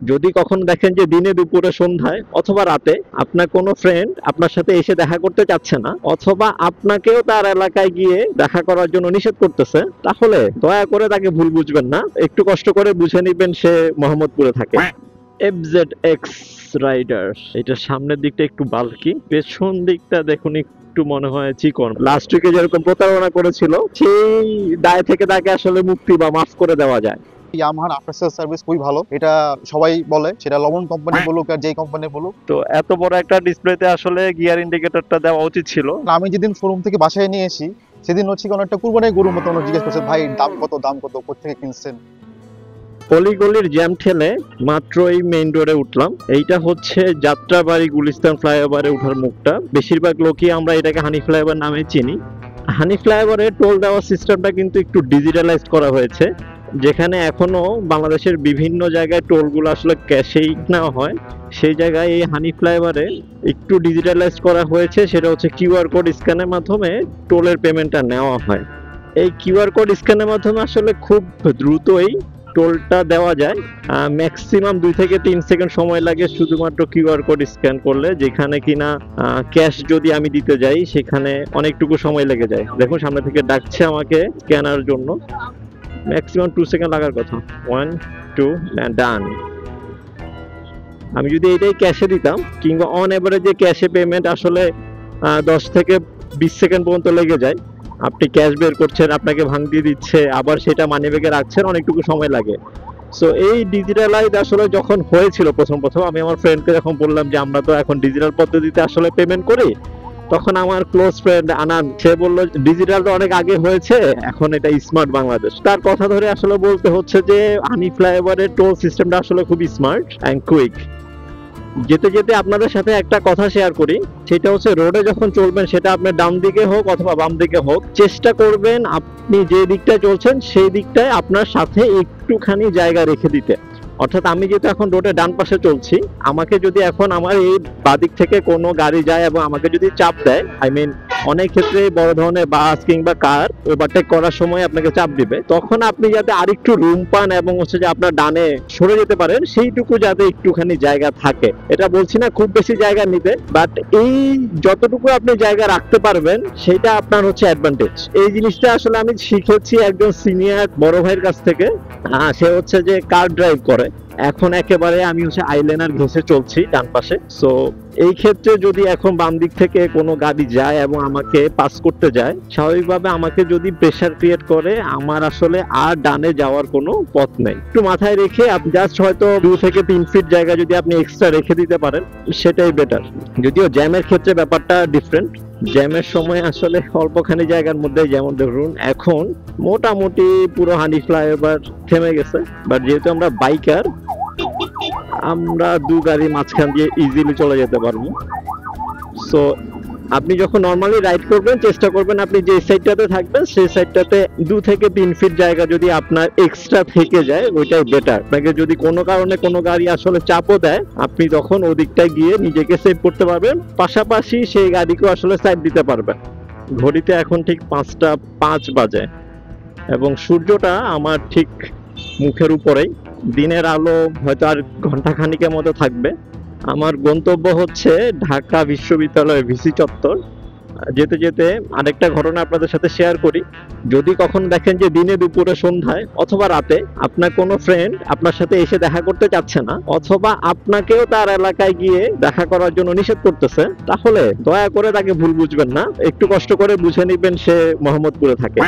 যদি কখনো দেখেন যে দিনে দুপুরে সন্ধ্যায় অথবা রাতে আপনার কোনো ফ্রেন্ড আপনার সাথে এসে দেখা করতে চাচ্ছে না, অথবা আপনাকেও তার এলাকায় গিয়ে দেখা করার জন্য নিষেধ করতেছে, তাহলে দয়া করে তাকে ভুল বুঝবেন না, একটু কষ্ট করে বুঝে নিবেন সে মোহাম্মদপুরে থাকে। FZX রাইডার, এটা সামনের দিকটা একটু বাল্কি, পেছন দিকটা দেখুন একটু মনে হয় চিকন। লাস্ট উইকে যেরকম প্রতারণা করেছিল সেই দায় থেকে তাকে আসলে মুক্তি বা মাফ করে দেওয়া যায়। ইয়ামাহার আফটার সেল সার্ভিস খুবই ভালো, এটা সবাই বলে, সেটা লবণ কোম্পানি বলুক আর যেই কোম্পানি বলুক। তো এত বড় একটা ডিসপ্লেতে আসলে গিয়ার ইন্ডিকেটরটা দেওয়া উচিত ছিল। আমি যেদিন শোরুম থেকে বাসায় নিয়ে এসি সেদিন হচ্ছে কোনো একটা কুরবানির গরুর মতো জিজ্ঞেস করছে, ভাই দাম কত, দাম কত, কোথেকে কিনছেন। অলিগলির জ্যাম ঠেলে মাত্র এই মেইন রোডে উঠলাম। এইটা হচ্ছে যাত্রাবাড়ি গুলিস্তান ফ্লাইওভারে উঠার মুখটা। বেশিরভাগ লোকই আমরা এটাকে হানি ফ্লাইওভার নামে চিনি। হানি ফ্লাইওভারে টোল দেওয়ার সিস্টেমটা কিন্তু একটু ডিজিটালাইজড করা হয়েছে, যেখানে এখনো বাংলাদেশের বিভিন্ন জায়গায় টোলগুলো আসলে ক্যাশেই নেওয়া হয়, সেই জায়গায় এই হানি ফ্লাইওভারে একটু ডিজিটালাইজ করা হয়েছে। সেটা হচ্ছে কিউআর কোড স্ক্যানের মাধ্যমে টোলের পেমেন্টটা নেওয়া হয়। এই কিউআর কোড স্ক্যানের মাধ্যমে আসলে খুব দ্রুতই টোলটা দেওয়া যায়। ম্যাক্সিমাম 2 থেকে 3 সেকেন্ড সময় লাগে শুধুমাত্র কিউআর কোড স্ক্যান করলে, যেখানে কিনা ক্যাশ যদি আমি দিতে যাই সেখানে অনেকটুকু সময় লেগে যায়। দেখুন সামনে থেকে ডাকছে আমাকে স্ক্যানার জন্য, ম্যাক্সিমাম 2 সেকেন্ড লাগার কথা। 1 2 ডান। আমি যদি এটাই ক্যাশে দিতাম, কিংবা অন এভারেজে ক্যাশে পেমেন্ট আসলে 10 থেকে 20 সেকেন্ড পর্যন্ত লেগে যায়। আপনি ক্যাশ বের করছেন, আপনাকে ভাঙ দিয়ে দিচ্ছে, আবার সেটা মানিব্যাগে রাখছেন, অনেকটুকু সময় লাগে। সো এই ডিজিটালাইজ আসলে যখন হয়েছিল প্রথম প্রথম, আমি আমার ফ্রেন্ডকে যখন বললাম যে আমরা তো এখন ডিজিটাল পদ্ধতিতে আসলে পেমেন্ট করি, তখন আমার ক্লোজ ফ্রেন্ড আনান সে বললো ডিজিটাল তো অনেক আগে হয়েছে, এখন এটা স্মার্ট বাংলাদেশ। তার কথা ধরে আসলে বলতে হচ্ছে যে হানি ফ্লাইওভারের টোল সিস্টেমটা আসলে খুব স্মার্ট অ্যান্ড কুইক। যেতে যেতে আপনাদের সাথে একটা কথা শেয়ার করি, সেটা হচ্ছে রোডে যখন চলবেন, সেটা আপনার ডান দিকে হোক অথবা বাম দিকে হোক, চেষ্টা করবেন আপনি যে দিকটায় চলছেন সেই দিকটায় আপনার সাথে একটুখানি জায়গা রেখে দিতে। অর্থাৎ আমি যেহেতু এখন রোডে ডান পাশে চলছি, আমাকে যদি এখন আমার এই বাদিক থেকে কোনো গাড়ি যায় এবং আমাকে যদি চাপ দেয়, আই মিন অনেক ক্ষেত্রে বড় ধরনের বাস কিংবা কার ওভারটেক করার সময় আপনাকে চাপ দিবে, তখন আপনি যাতে আরেকটু রুম পান এবং হচ্ছে যে আপনার ডানে সরে যেতে পারেন, সেইটুকু যাতে একটুখানি জায়গা থাকে। এটা বলছি না খুব বেশি জায়গা নিতে, বাট এই যতটুকু আপনি জায়গা রাখতে পারবেন সেটা আপনার হচ্ছে অ্যাডভান্টেজ। এই জিনিসটা আসলে আমি শিখেছি একজন সিনিয়র বড় ভাইয়ের কাছ থেকে। সে হচ্ছে যে কার ড্রাইভ করে, এখন একেবারে আমি হচ্ছে আইলাইনার ঘেঁষে চলছি ডান পাশে। সো এই ক্ষেত্রে যদি এখন বাম দিক থেকে কোনো গাড়ি যায় এবং আমাকে পাস করতে যায়, স্বাভাবিকভাবে আমাকে যদি প্রেসার ক্রিয়েট করে, আমার আসলে আর ডানে যাওয়ার কোনো পথ নেই। একটু মাথায় রেখে আপনি জাস্ট হয়তো 2 থেকে 3 ফিট জায়গা যদি আপনি এক্সট্রা রেখে দিতে পারেন, সেটাই বেটার। যদিও জ্যামের ক্ষেত্রে ব্যাপারটা ডিফারেন্ট। জ্যামের সময় আসলে অল্পখানি জায়গার মধ্যে, যেমন ধরুন এখন মোটামুটি পুরো হানি ফ্লাইওভার থেমে গেছে, বাট যেহেতু আমরা বাইকার, আমরা 2 গাড়ি মাঝখান দিয়ে ইজিলি চলে যেতে পারবো। সো আপনি যখন নরমালি রাইড করবেন, চেষ্টা করবেন আপনি যে সাইডটাতে থাকবেন সেই সাইডটাতে 2 থেকে 3 ফিট জায়গা যদি আপনার এক্সট্রা থেকে যায়, ওইটাই বেটার। আপনাকে যদি কোনো কারণে কোনো গাড়ি আসলে চাপও দেয়, আপনি তখন ওদিকটায় গিয়ে নিজেকে সেভ করতে পারবেন, পাশাপাশি সেই গাড়িকেও আসলে সাইড দিতে পারবেন। ঘড়িতে এখন ঠিক 5টা 5 বাজে এবং সূর্যটা আমার ঠিক মুখের উপরেই। দিনের আলো হয়তো আর ঘন্টা খানিকের মতো থাকবে। আমার গন্তব্য হচ্ছে ঢাকা বিশ্ববিদ্যালয়ের ভিসি চত্বর। যেতে যেতে আরেকটা ঘটনা আপনাদের সাথে শেয়ার করি। যদি কখনো দেখেন যে দিনে দুপুরে সন্ধ্যায় অথবা রাতে আপনার কোনো ফ্রেন্ড আপনার সাথে এসে দেখা করতে চাচ্ছে না, অথবা আপনাকেও তার এলাকায় গিয়ে দেখা করার জন্য নিষেধ করতেছে, তাহলে দয়া করে তাকে ভুল বুঝবেন না, একটু কষ্ট করে বুঝে নিবেন সে মোহাম্মদপুরে থাকে।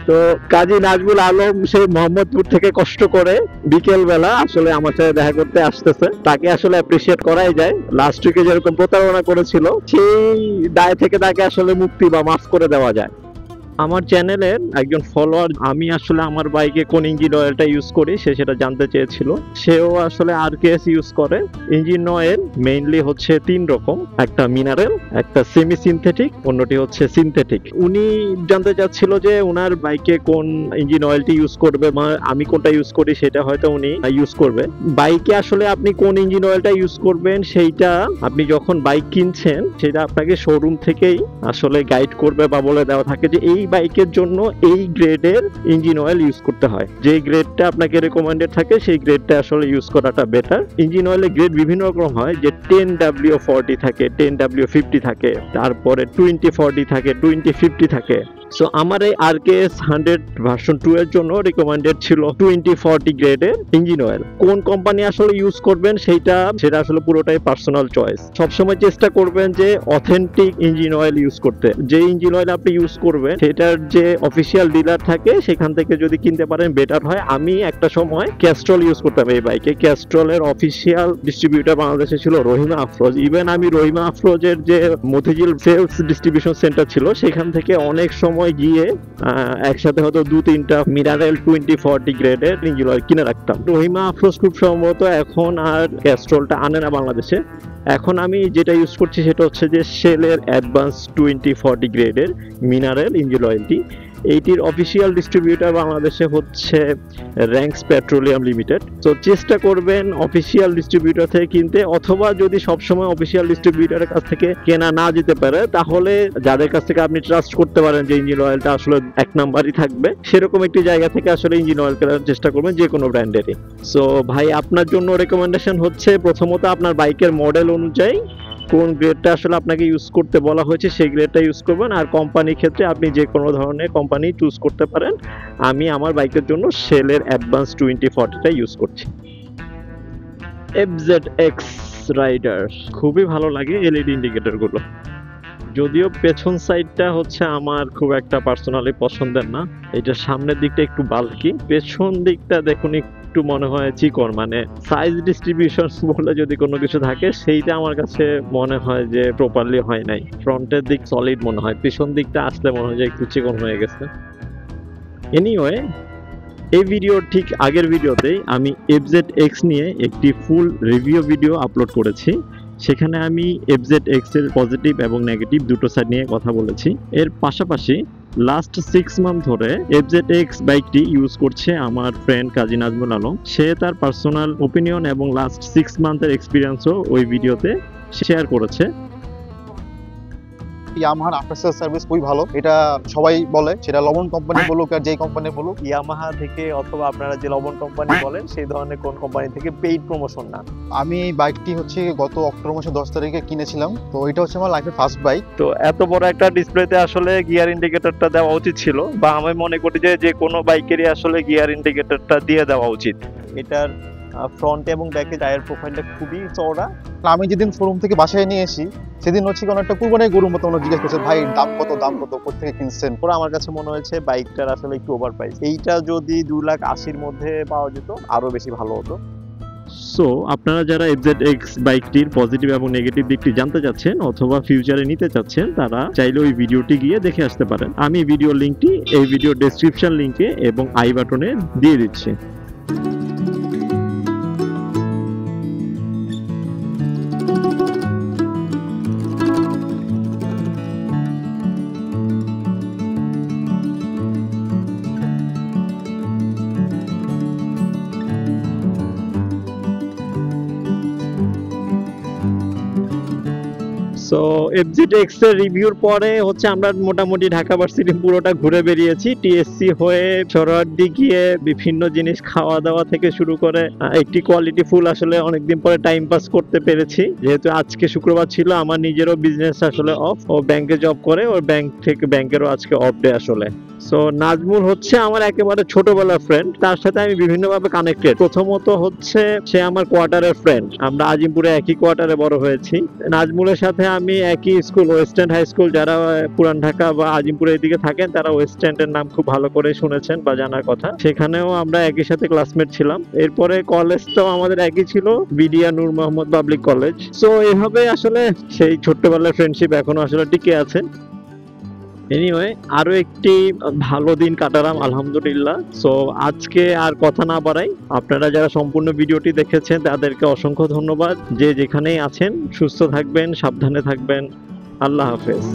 তো কাজী নাজমুল আলম সেই মোহাম্মদপুর থেকে কষ্ট করে বিকেল বেলা আসলে আমার সাথে দেখা করতে আসতেছে, তাকে আসলে অ্যাপ্রিসিয়েট করাই যায়। লাস্ট উইকে যেরকম প্রতারণা করেছিল সেই দায় থেকে তাকে আসলে মুক্তি বা মাফ করে দেওয়া যায়। আমার চ্যানেলের একজন ফলোয়ার, আমি আসলে আমার বাইকে কোন ইঞ্জিন অয়েলটা ইউজ করি সে সেটা জানতে চেয়েছিল। সেও আসলে আরকেএস ইউজ করে। ইঞ্জিন অয়েল মেইনলি হচ্ছে 3 রকম, একটা মিনারেল, একটা সেমি সিনথেটিক, অন্যটি হচ্ছে সিনথেটিক। উনি জানতে চাচ্ছিল যে ওনার বাইকে কোন ইঞ্জিন অয়েলটি ইউজ করবে, আমি কোনটা ইউজ করি সেটা হয়তো উনি ইউজ করবে। বাইকে আসলে আপনি কোন ইঞ্জিন অয়েলটা ইউজ করবেন সেইটা আপনি যখন বাইক কিনছেন সেটা আপনাকে শোরুম থেকেই আসলে গাইড করবে বা বলে দেওয়া থাকে যে এই বাইকের জন্য এই গ্রেডের ইঞ্জিন অয়েল ইউজ করতে হয়। যে গ্রেডটা আপনাকে রেকমেন্ডেড থাকে সেই গ্রেডটা আসলে ইউজ করাটা বেটার। ইঞ্জিন অয়েলের গ্রেড বিভিন্ন রকম হয়, যে 10W40 থাকে, 10W50 থাকে, তারপরে 2040 থাকে, 2050 থাকে। সো আমার এই RKS 100 ভার্সন 2 এর জন্য রিকমেন্ডেড ছিল 2040 গ্রেডের ইঞ্জিন অয়েল। কোন কোম্পানি আসলে ইউজ করবেন সেটা আসলে পুরোটাই পার্সোনাল চয়েস। সবসময় চেষ্টা করবেন যে অথেন্টিক ইঞ্জিন অয়েল ইউজ করতে। যে ইঞ্জিন অয়েল আপনি ইউজ করবেন সেটার যে অফিসিয়াল ডিলার থাকে সেখান থেকে যদি কিনতে পারেন বেটার হয়। আমি একটা সময় ক্যাস্ট্রল ইউজ করতাম এই বাইকে। ক্যাস্ট্রলের অফিসিয়াল ডিস্ট্রিবিউটর বাংলাদেশে ছিল রহিমা আফরোজ। ইভেন আমি রহিমা আফরোজের যে মতিঝিল সেলস ডিস্ট্রিবিউশন সেন্টার ছিল সেখান থেকে অনেক সময় গিয়ে একসাথে হয়তো 2-3টা মিনারেল 2040 গ্রেডের ইঞ্জিন অয়েল কিনে রাখতাম। রহিমা আফরোজ খুব সম্ভবত এখন আর ক্যাস্ট্রলটা আনে না বাংলাদেশে। এখন আমি যেটা ইউজ করছি সেটা হচ্ছে যে শেলের অ্যাডভান্স 2040 গ্রেডের মিনারেল ইঞ্জিন অয়েলটি। এইটির অফিসিয়াল ডিস্ট্রিবিউটর বাংলাদেশে হচ্ছে র্যাঙ্কস পেট্রোলিয়াম লিমিটেড। তো চেষ্টা করবেন অফিসিয়াল ডিস্ট্রিবিউটর থেকে কিনতে, অথবা যদি সবসময় অফিসিয়াল ডিস্ট্রিবিউটরের কাছ থেকে কেনা না যেতে পারে তাহলে যাদের কাছ থেকে আপনি ট্রাস্ট করতে পারেন যে ইঞ্জিন অয়েলটা আসলে এক নাম্বারই থাকবে সেরকম একটি জায়গা থেকে আসলে ইঞ্জিন অয়েল কেনার চেষ্টা করবেন, যে কোনো ব্র্যান্ডেরই। সো ভাই আপনার জন্য রেকমেন্ডেশন হচ্ছে প্রথমত আপনার বাইকের মডেল অনুযায়ী কোন গ্রেডটা আসলে আপনাকে ইউজ করতে বলা হয়েছে সেই গ্রেডটা ইউজ করবেন। আর কোম্পানির ক্ষেত্রে আপনি যে কোনো ধরনের কোম্পানি চুজ করতে পারেন। আমি আমার বাইকের জন্য শেলের অ্যাডভান্স 2040টা ইউজ করছি। FZX রাইডার খুবই ভালো লাগে এলইডি ইন্ডিকেটর গুলো, যদিও পেছন সাইডটা হচ্ছে আমার খুব একটা পার্সোনালি পছন্দের না। এটা সামনের দিকটা একটু বাল্কি, পেছন দিকটা দেখুন একটু মনে হয় চিকন, মানে সাইজ ডিস্ট্রিবিউশন বলে যদি কোনো কিছু থাকে সেইটা আমার কাছে মনে হয় যে প্রপারলি হয় নাই। ফ্রন্টের দিক সলিড মনে হয়, পেছন দিকটা আসলে মনে হয় যে একটু চিকন হয়ে গেছে। এনিওয়ে, এই ভিডিওর ঠিক আগের ভিডিওতেই আমি FZX নিয়ে একটি ফুল রিভিউ ভিডিও আপলোড করেছি। সেখানে আমি FZX এর পজিটিভ এবং নেগেটিভ দুটো সাইড নিয়ে কথা বলেছি। এর পাশাপাশি লাস্ট 6 মান্থ ধরে FZX বাইকটি ইউজ করছে আমার ফ্রেন্ড কাজী নাজমুল আলম। সে তার পার্সোনাল ওপিনিয়ন এবং লাস্ট 6 মান্থের এক্সপিরিয়েন্সও ওই ভিডিওতে শেয়ার করেছে। ইয়ামাহার আফটার সেল সার্ভিস খুবই ভালো, এটা সবাই বলে, সেটা লবণ কোম্পানি বলুক আর যেই কোম্পানি বলুক। ইয়ামাহা থেকে অথবা আপনারা যে লবণ কোম্পানি বলেন সেই ধরনের কোন কোম্পানি থেকে পেইড প্রমোশন না। আমি এই বাইকটি হচ্ছে গত অক্টোবর মাসের 10 তারিখে কিনেছিলাম। তো এটা হচ্ছে আমার লাইফের ফার্স্ট বাইক। তো এত বড় একটা ডিসপ্লেতে আসলে গিয়ার ইন্ডিকেটরটা দেওয়া উচিত ছিল, বা আমি মনে করি যে কোনো বাইকেরই আসলে গিয়ার ইন্ডিকেটরটা দিয়ে দেওয়া উচিত। এটার ফ্রন্ট এবং ব্যাকে টায়ার প্রোফাইলটা খুবই চওড়া। আমি যেদিন শোরুম থেকে বাসায় নিয়ে এসি সেদিন হচ্ছে কোনো একটা কুরবানির গরুর মতো জিজ্ঞেস করছে, ভাই দাম কত কোথেকে কিনছেন। ওরা আমার কাছে মনে হয়েছে বাইকটার আসলে একটু ওভার প্রাইস। এইটা যদি 2,80,000 মধ্যে পাওয়া যেত আরো বেশি ভালো হতো। সো আপনারা যারা FZX বাইকটির পজিটিভ এবং নেগেটিভ দিকটি জানতে চাচ্ছেন অথবা ফিউচারে নিতে চাচ্ছেন তারা চাইলে ওই ভিডিওটি গিয়ে দেখে আসতে পারেন। আমি ভিডিও লিংকটি এই ভিডিও ডেসক্রিপশন লিংকে এবং আই বাটনে দিয়ে দিচ্ছি। সো FZX এর রিভিউর পরে হচ্ছে আমরা মোটামুটি ঢাকা ভার্সিটি পুরোটা ঘুরে বেরিয়েছি। টিএসসি হয়ে সরোয়ার্দি গিয়ে বিভিন্ন জিনিস খাওয়া দাওয়া থেকে শুরু করে একটি কোয়ালিটি ফুল আসলে অনেকদিন পরে টাইম পাস করতে পেরেছি। যেহেতু আজকে শুক্রবার ছিল, আমার নিজেরও বিজনেস আসলে অফ, ও ব্যাংকে জব করে, ওর ব্যাংকেরও আজকে অফ ডে আসলে। সো নাজমুল হচ্ছে আমার একেবারে ছোটবেলার ফ্রেন্ড, তার সাথে আমি বিভিন্নভাবে কানেক্টেড। প্রথমত হচ্ছে সে আমার কোয়ার্টারের ফ্রেন্ড, আমরা আজিমপুরে একই কোয়ার্টারে বড় হয়েছি। নাজমুলের সাথে আমি একই school, west end high school, যারা পুরান ঢাকা বা আজিমপুরের দিকে থাকেন তারা ওয়েস্ট এন্ডের নাম খুব ভালো করে শুনেছেন বা জানার কথা, সেখানেও আমরা একই সাথে ক্লাসমেট ছিলাম। এরপরে কলেজটাও আমাদের একই ছিল, বিডিয়া নূর মোহাম্মদ পাবলিক কলেজ। সো এইভাবে আসলে সেই ছোট্টবেলার ফ্রেন্ডশিপ এখনো আসলে টিকে আছে। এনিওয়ে, আরো একটি ভালো দিন কাটালাম আলহামদুলিল্লাহ। সো আজকে আর কথা না বাড়াই, আপনারা যারা সম্পূর্ণ ভিডিওটি দেখেছেন তাদেরকে অসংখ্য ধন্যবাদ। যে যেখানেই আছেন সুস্থ থাকবেন, সাবধানে থাকবেন। আল্লাহ হাফেজ।